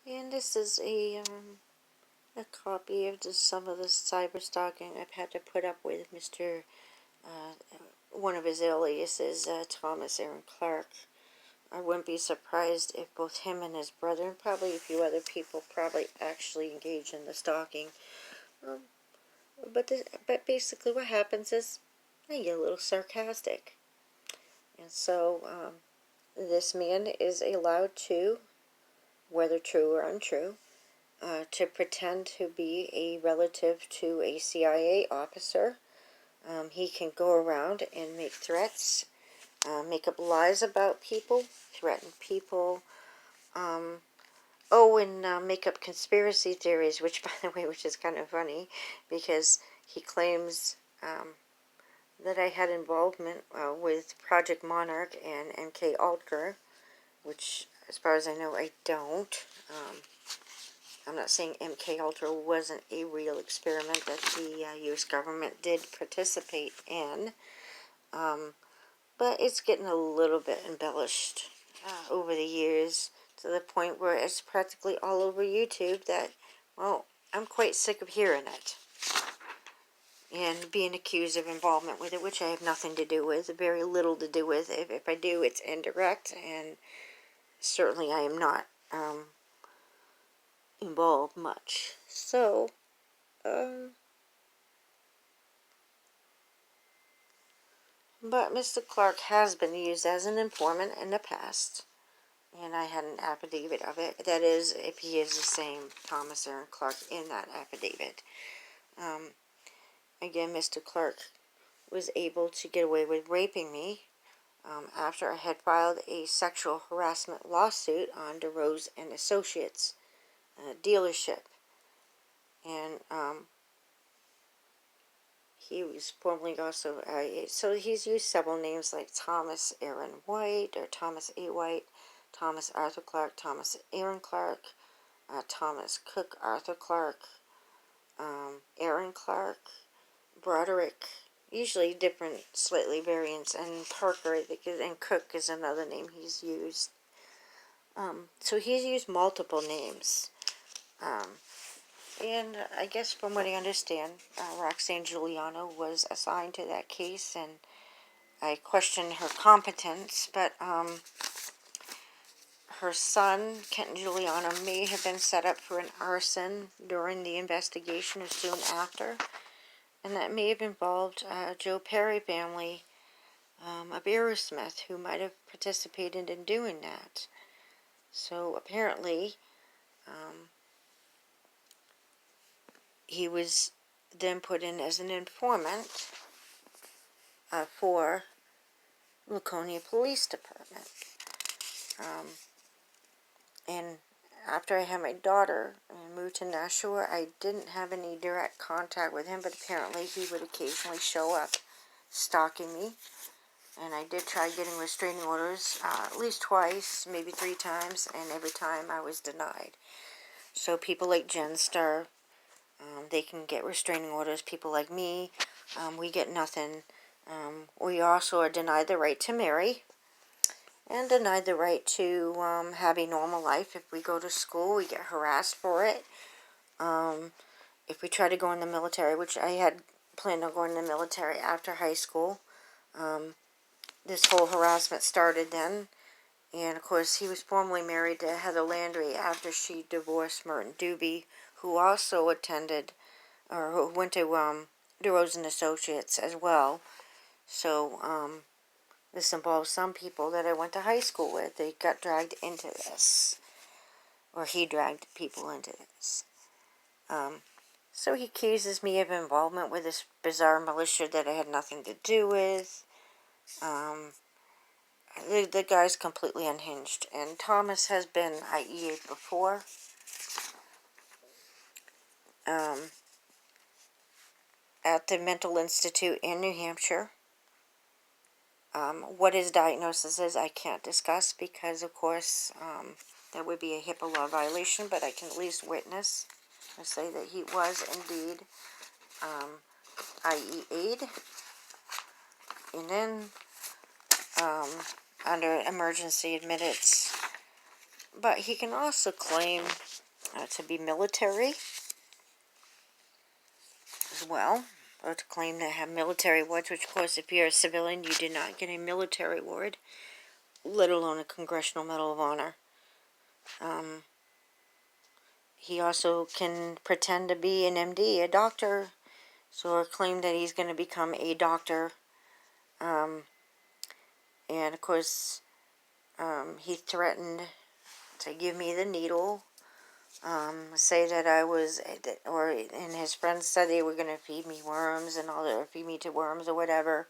And this is a copy of some of the cyber stalking I've had to put up with Mr. One of his aliases, Thomas Aaron Clark. I wouldn't be surprised if both him and his brother, and probably a few other people, probably actually engage in the stalking. But basically what happens is I get a little sarcastic. And so this man is allowed to, whether true or untrue, to pretend to be a relative to a CIA officer. He can go around and make threats, make up lies about people, threaten people, and make up conspiracy theories, which, by the way, which is kind of funny, because he claims that I had involvement with Project Monarch and MK Ultra, which, as far as I know, I don't. I'm not saying MK Ultra wasn't a real experiment that the U.S. government did participate in, but it's getting a little bit embellished over the years, to the point where it's practically all over YouTube that, well, I'm quite sick of hearing it and being accused of involvement with it, which I have nothing to do with, very little to do with. If I do, it's indirect, and certainly I am not involved much. So, but Mr. Clark has been used as an informant in the past, and I had an affidavit of it. That is, if he is the same Thomas Aaron Clark in that affidavit. Again, Mr. Clark was able to get away with raping me after I had filed a sexual harassment lawsuit on DeRose and Associates dealership. And he was formerly also, so he's used several names like Thomas Aaron White, or Thomas A. White, Thomas Arthur Clark, Thomas Aaron Clark, Thomas Cook Arthur Clark, Aaron Clark, Broderick, usually different, slightly variants, and Parker, and Cook is another name he's used. So he's used multiple names. And I guess from what I understand, Roxanne Giuliano was assigned to that case, and I questioned her competence, but her son, Kenton Giuliano, may have been set up for an arson during the investigation or soon after, and that may have involved Joe Perry family of Aerosmith, who might have participated in doing that. So apparently, he was then put in as an informant for Laconia Police Department. And after I had my daughter and moved to Nashua, I didn't have any direct contact with him, but apparently he would occasionally show up stalking me. And I did try getting restraining orders at least twice, maybe 3 times, and every time I was denied. So people like Jen Starr, they can get restraining orders. People like me, we get nothing. We also are denied the right to marry, and denied the right to have a normal life. If we go to school, we get harassed for it. If we try to go in the military, which I had planned on going in the military after high school, this whole harassment started then. And of course, he was formerly married to Heather Landry after she divorced Merton Doobie, who also attended, or who went to DeRose and Associates as well. So this involves some people that I went to high school with. They got dragged into this, or he dragged people into this. So he accuses me of involvement with this bizarre militia that I had nothing to do with. The guy's completely unhinged. And Thomas has been IEA'd before. At the Mental Institute in New Hampshire. What his diagnosis is, I can't discuss because, of course, that would be a HIPAA law violation, but I can at least witness or say that he was indeed IEA'd. And then, under emergency admittance But he can also claim to be military as well, or to claim to have military awards, which of course if you're a civilian you do not get a military award, let alone a Congressional Medal of Honor. He also can pretend to be an MD, a doctor, or claim that he's going to become a doctor. And of course, he threatened to give me the needle, say that I was, and his friends said they were going to feed me worms and all that, or feed me to worms or whatever.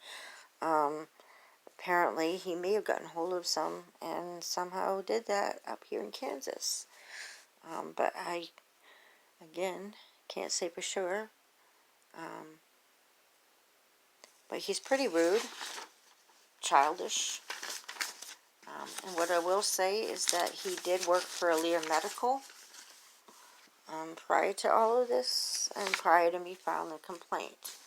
Apparently, he may have gotten hold of some and somehow did that up here in Kansas. But I, again, can't say for sure. But he's pretty rude, childish. And what I will say is that he did work for Alere Medical prior to all of this, and prior to me filing a complaint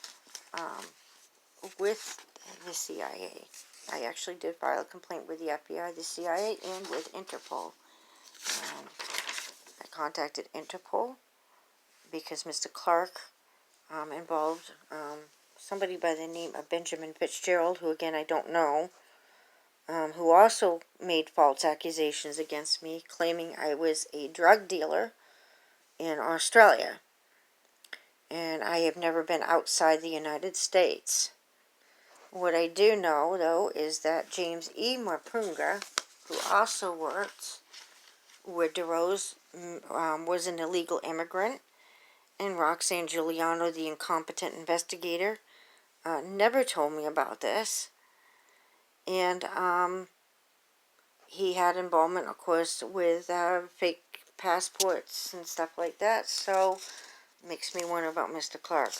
with the CIA. I actually did file a complaint with the FBI, the CIA, and with Interpol. I contacted Interpol because Mr. Clark involved somebody by the name of Benjamin Fitzgerald, who again I don't know, who also made false accusations against me, claiming I was a drug dealer in Australia. And I have never been outside the United States. What I do know, though, is that James E. Marpunga, who also worked with DeRose, was an illegal immigrant, and Roxanne Giuliano, the incompetent investigator, never told me about this. And he had involvement, of course, with fake passports and stuff like that. So, it makes me wonder about Mr. Clark.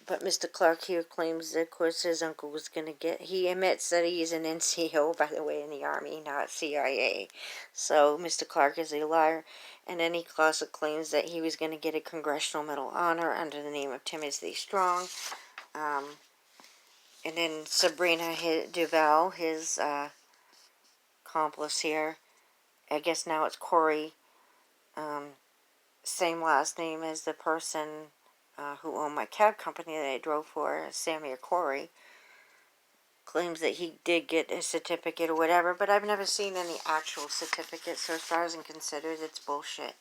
But Mr. Clark here claims that, of course, his uncle was going to get... He admits that he's an NCO, by the way, in the Army, not CIA. So, Mr. Clark is a liar. And then he also claims that he was going to get a Congressional Medal of Honor under the name of Timothy Strong. And then Sabrina Duval, his accomplice here, I guess now it's Corey, same last name as the person who owned my cab company that I drove for, Sammy or Corey, claims that he did get a certificate or whatever, but I've never seen any actual certificate, so as far as I'm considered, it's bullshit.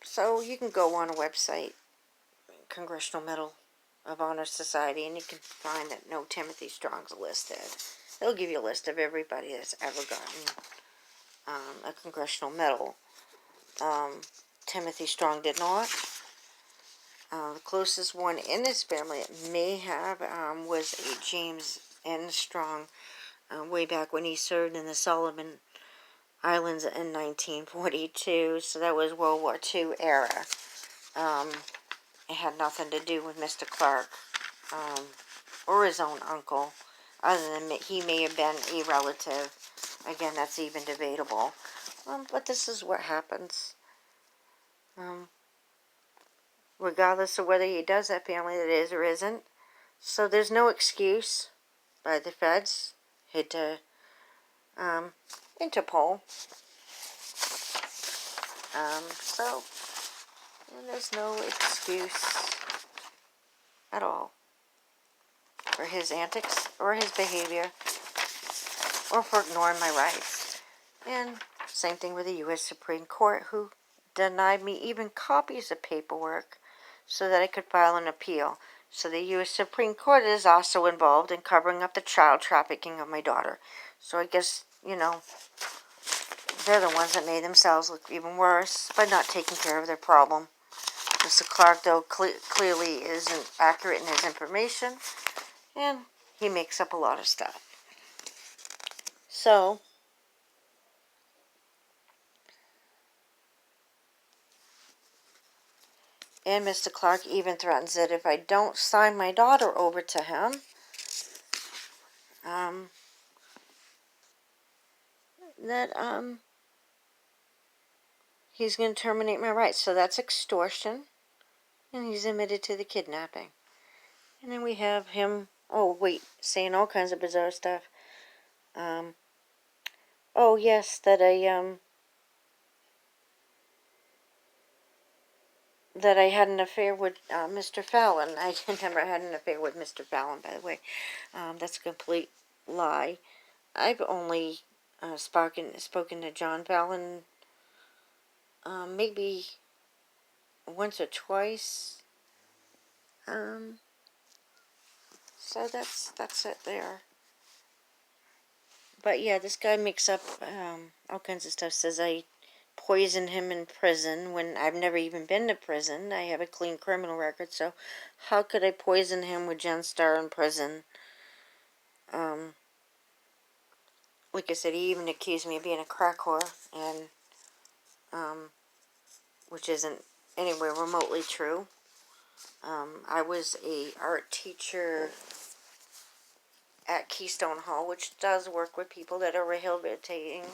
So you can go on a website, Congressional Medal of Honor Society, and you can find that no Timothy Strong's listed. They'll give you a list of everybody that's ever gotten a Congressional Medal. Timothy Strong did not. The closest one in his family that may have was a James N. Strong, way back when he served in the Solomon Islands in 1942, so that was World War II era. It had nothing to do with Mr. Clark or his own uncle, other than that he may have been a relative. Again, that's even debatable. But this is what happens. Regardless of whether he does have family that is or isn't. So there's no excuse by the feds. Hit to Interpol. So there's no excuse at all for his antics or his behavior or for ignoring my rights. And same thing with the U.S. Supreme Court, who denied me even copies of paperwork so that I could file an appeal. So the U.S. Supreme Court is also involved in covering up the child trafficking of my daughter. So I guess, you know, they're the ones that made themselves look even worse by not taking care of their problem. Mr. Clark, though, clearly isn't accurate in his information, and he makes up a lot of stuff. So, and Mr. Clark even threatens that if I don't sign my daughter over to him, he's going to terminate my rights. So that's extortion, and he's admitted to the kidnapping. And then we have him, saying all kinds of bizarre stuff. Oh, yes, that I had an affair with Mr. Fallon. I never had an affair with Mr. Fallon, by the way. That's a complete lie. I've only spoken to John Fallon maybe once or twice. So that's it there. But yeah, this guy makes up all kinds of stuff. Says I poisoned him in prison when I've never even been to prison. I have a clean criminal record, so how could I poison him with Jen Starr in prison? Um, like I said, he even accused me of being a crack whore, and which isn't anywhere remotely true. I was a art teacher at Keystone Hall, which does work with people that are rehabilitating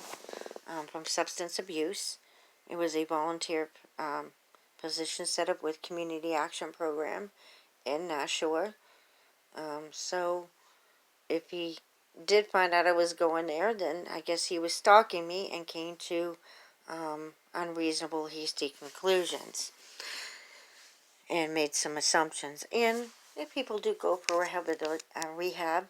from substance abuse. It was a volunteer position set up with Community Action Program in Nashua. So if he did find out I was going there, then I guess he was stalking me and came to unreasonable, hasty conclusions and made some assumptions. And if people do go for rehab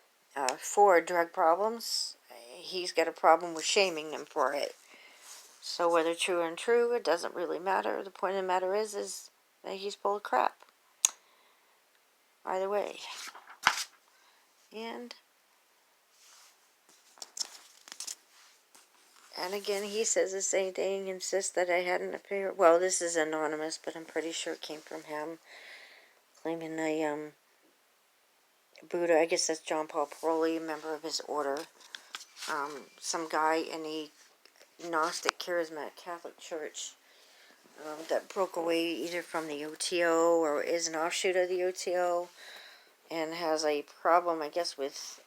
for drug problems, he's got a problem with shaming them for it. So whether true or untrue, it doesn't really matter. The point of the matter is that he's full of crap. Either way. And again, he says the same thing, insists that I had an affair. Well, this is anonymous, but I'm pretty sure it came from him. Claiming a Buddha, I guess that's John Paul Paroli, a member of his order. Some guy in a Gnostic Charismatic Catholic Church that broke away either from the OTO or is an offshoot of the OTO and has a problem, I guess, with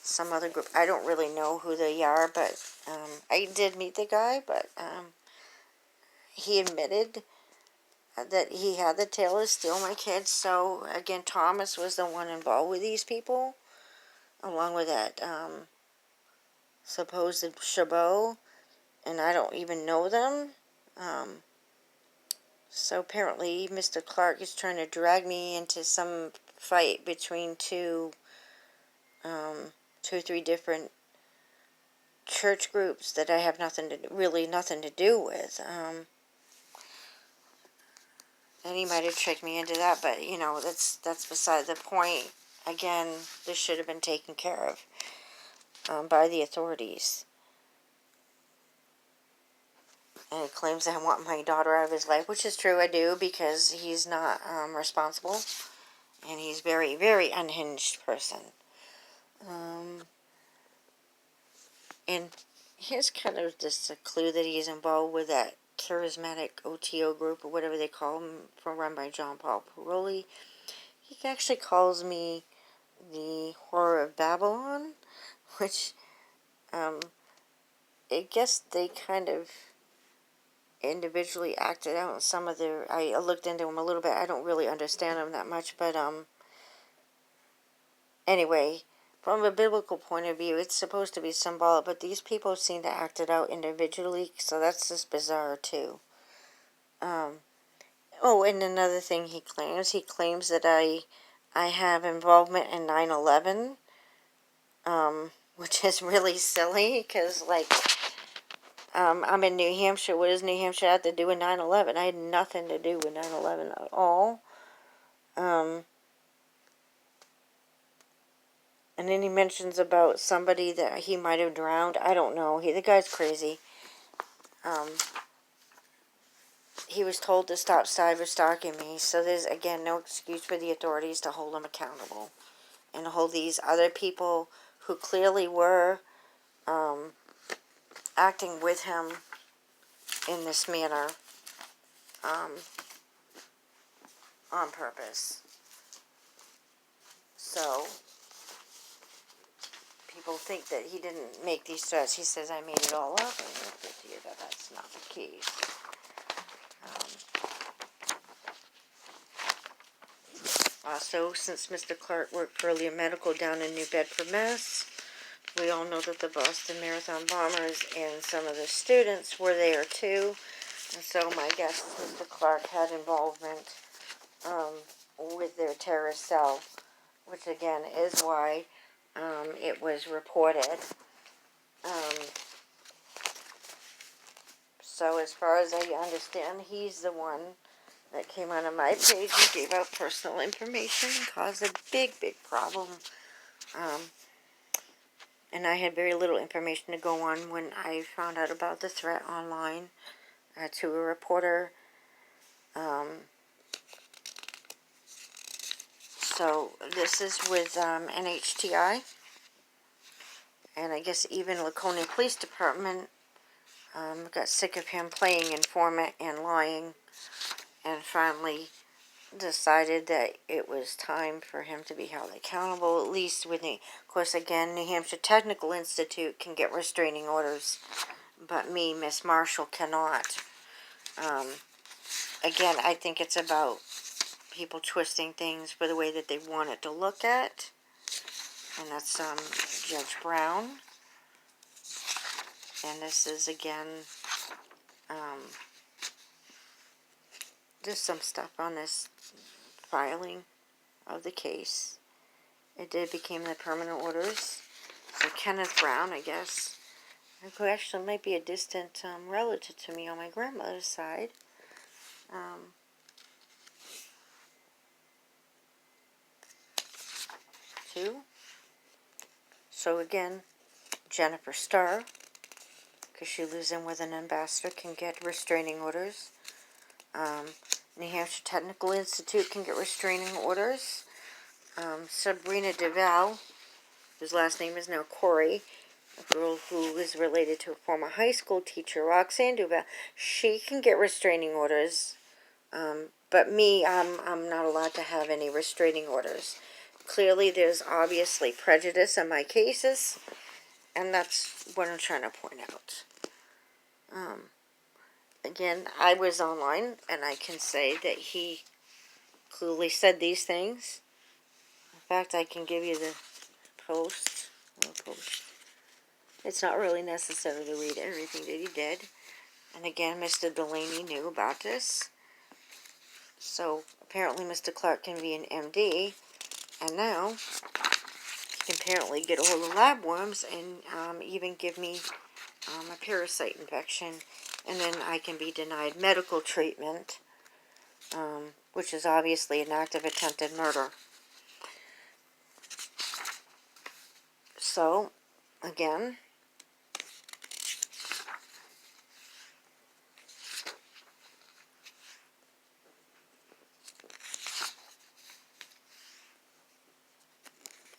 some other group. I don't really know who they are, but I did meet the guy, but he admitted that he had the tail to steal my kids. So, again, Thomas was the one involved with these people, along with that supposed Chabot, and I don't even know them. So apparently Mr. Clark is trying to drag me into some fight between two or three different church groups that I have really nothing to do with. And he might have tricked me into that, but that's beside the point. Again, this should have been taken care of by the authorities. And he claims that I want my daughter out of his life, which is true, I do, because he's not responsible, and he's very, very unhinged person. And here's kind of just a clue that he's involved with that charismatic OTO group, or whatever they call them, run by John Paul Paroli. He actually calls me the Horror of Babylon, which I guess they kind of individually acted out some of their. I looked into them a little bit. I don't really understand them that much, but anyway, from a biblical point of view, it's supposed to be symbolic, but these people seem to act it out individually, so that's just bizarre too. Oh, and another thing he claims that I have involvement in 9/11, which is really silly, because, like, I'm in New Hampshire. What does New Hampshire have to do with 9/11? I had nothing to do with 9/11 at all. And then he mentions about somebody that he might have drowned. I don't know. The guy's crazy. He was told to stop cyber stalking me, so there's, again, no excuse for the authorities to hold him accountable and hold these other people who clearly were acting with him in this manner on purpose. So people think that he didn't make these threats. He says I made it all up, and I'll prove to you that that's not the case. Also, since Mr. Clark worked for Earlier Medical down in New Bedford, Mass., we all know that the Boston Marathon bombers and some of the students were there too. And so my guess is Mr. Clark had involvement with their terrorist cell, which again is why it was reported. So as far as I understand, he's the one that came onto my page and gave out personal information and caused a big, big problem. And I had very little information to go on when I found out about the threat online to a reporter. So this is with NHTI, and I guess even Laconia Police Department got sick of him playing informant and lying, and finally decided that it was time for him to be held accountable, at least with the, of course, again, New Hampshire Technical Institute can get restraining orders, but me, Miss Marshall, cannot. Again, I think it's about people twisting things for the way that they want it to look at, and that's Judge Brown, and this is, again, just some stuff on this filing of the case. It did become the permanent orders. So Kenneth Brown, I guess, who actually might be a distant relative to me on my grandmother's side. Two. So again, Jennifer Starr, because she lives in with an ambassador, can get restraining orders. New Hampshire Technical Institute can get restraining orders. Sabrina DeVal, whose last name is now Corey, a girl who is related to a former high school teacher, Roxanne DeVal, she can get restraining orders. But me, I'm not allowed to have any restraining orders. Clearly, there's obviously prejudice in my cases, and that's what I'm trying to point out. Again, I was online, and I can say that he clearly said these things. In fact, I can give you the post. It's not really necessary to read everything that he did. And again, Mr. Delaney knew about this. So apparently Mr. Clark can be an MD, and now he can apparently get a hold of lab worms and even give me a parasite infection, and then I can be denied medical treatment, which is obviously an act of attempted murder. So, again,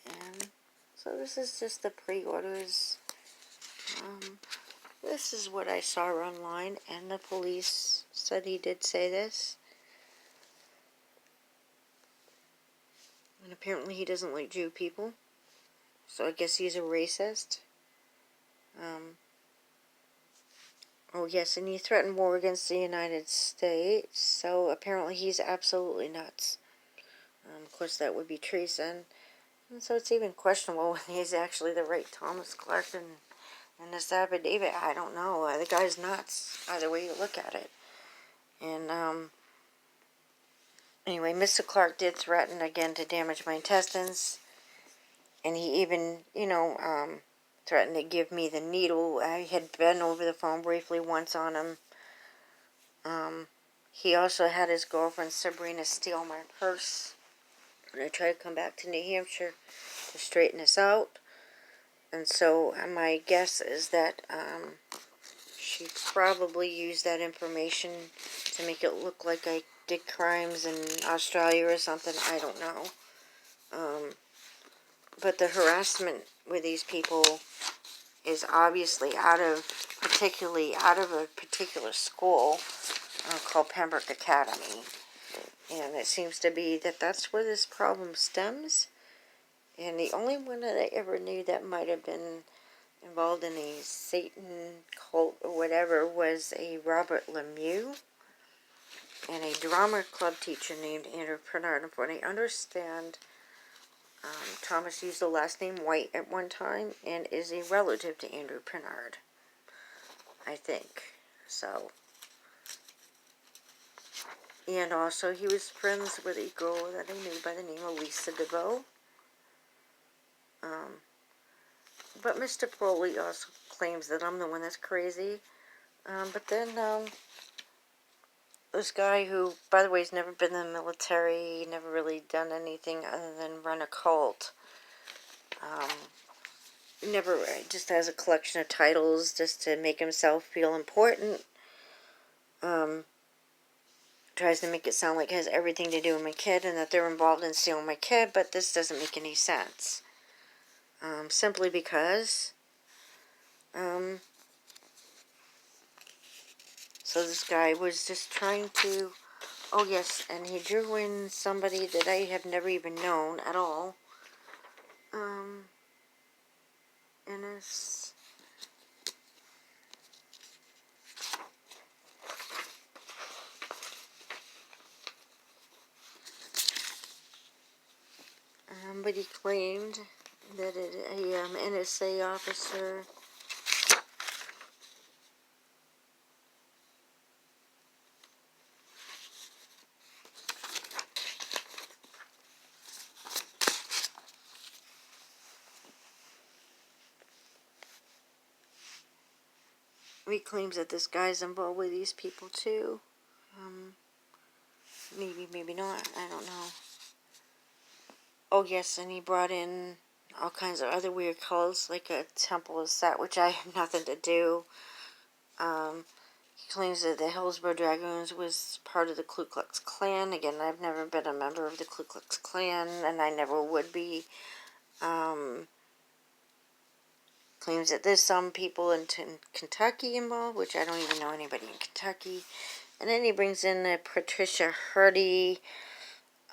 and so this is just the pre-orders. This is what I saw online, and the police said he did say this. And apparently he doesn't like Jew people, so I guess he's a racist. Oh yes, and he threatened war against the United States, so apparently he's absolutely nuts. Of course, that would be treason. And so it's even questionable whether he's actually the right Thomas Clark in this affidavit. I don't know. The guy's nuts, either way you look at it. And, anyway, Mr. Clark did threaten again to damage my intestines. And he even, threatened to give me the needle. I had been over the phone briefly once on him. He also had his girlfriend Sabrina steal my purse when I tried to come back to New Hampshire to straighten this out. And so my guess is that she probably used that information to make it look like I did crimes in Australia or something. I don't know. But the harassment with these people is obviously particularly out of a particular school called Pembroke Academy. And it seems to be that that's where this problem stems. And the only one that I ever knew that might have been involved in a Satan cult or whatever was a Robert Lemieux and a drama club teacher named Andrew Pernard. And from what I understand, Thomas used the last name White at one time and is a relative to Andrew Pennard, I think. So, and also he was friends with a girl that I knew by the name of Lisa DeVoe. But Mr. Crowley also claims that I'm the one that's crazy. But then this guy who, by the way, has never been in the military, never really done anything other than run a cult. Never, just has a collection of titles just to make himself feel important. Tries to make it sound like it has everything to do with my kid and that they're involved in stealing my kid, but this doesn't make any sense. Simply because, so this guy was just trying to, oh yes, and he drew in somebody that I have never even known at all. And it's, but he claimed that a NSA officer claims that this guy's involved with these people too. Maybe, maybe not. I don't know. Oh yes, and he brought in all kinds of other weird cults, like a temple of Set, which I have nothing to do. He claims that the Hillsborough Dragoons was part of the Ku Klux Klan. Again, I've never been a member of the Ku Klux Klan, and I never would be. Claims that there's some people in Kentucky involved, which I don't even know anybody in Kentucky. And then he brings in Patricia Hardy,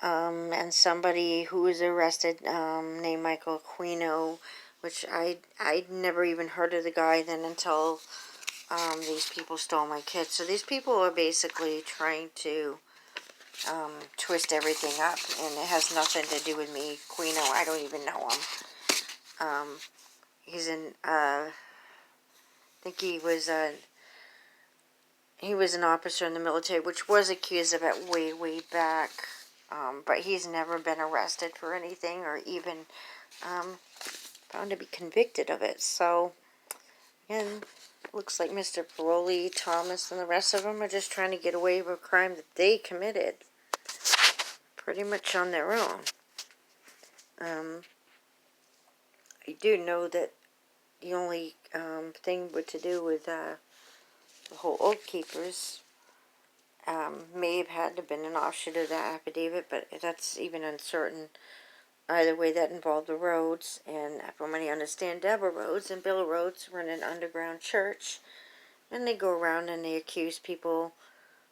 and somebody who was arrested named Michael Aquino, which I'd never even heard of the guy then until these people stole my kid. So these people are basically trying to twist everything up, and it has nothing to do with me. Aquino, I don't even know him. He's in, I think he was an officer in the military, which was accused of it way, way back. But he's never been arrested for anything or even found to be convicted of it. So, again, looks like Mr. Paroli, Thomas, and the rest of them are just trying to get away with a crime that they committed pretty much on their own. I do know that the only thing to do with the whole Oath Keepers may have had to have been an offshoot of that affidavit, but that's even uncertain. Either way, that involved the Rhodes, and from what I understand, Deborah Rhodes and Bill Rhodes run an underground church, and they go around and they accuse people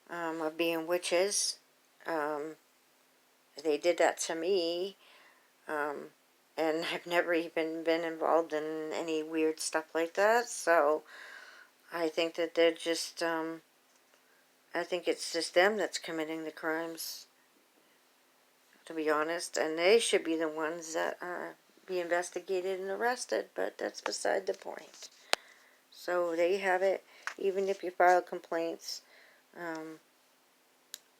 of being witches. They did that to me, and I've never even been involved in any weird stuff like that, so I think that they're just, I think it's just them that's committing the crimes, to be honest, and they should be the ones that be investigated and arrested, but that's beside the point. So there you have it. Even if you file complaints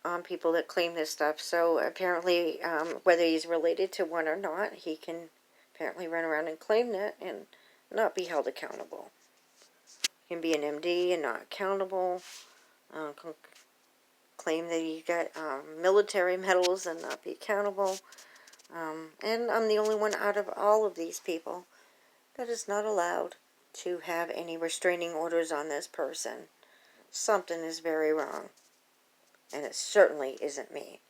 on people that claim this stuff, so apparently whether he's related to one or not, he can apparently run around and claim that and not be held accountable. He can be an MD and not accountable, claim that he got military medals and not be accountable. And I'm the only one out of all of these people that is not allowed to have any restraining orders on this person. Something is very wrong. And it certainly isn't me.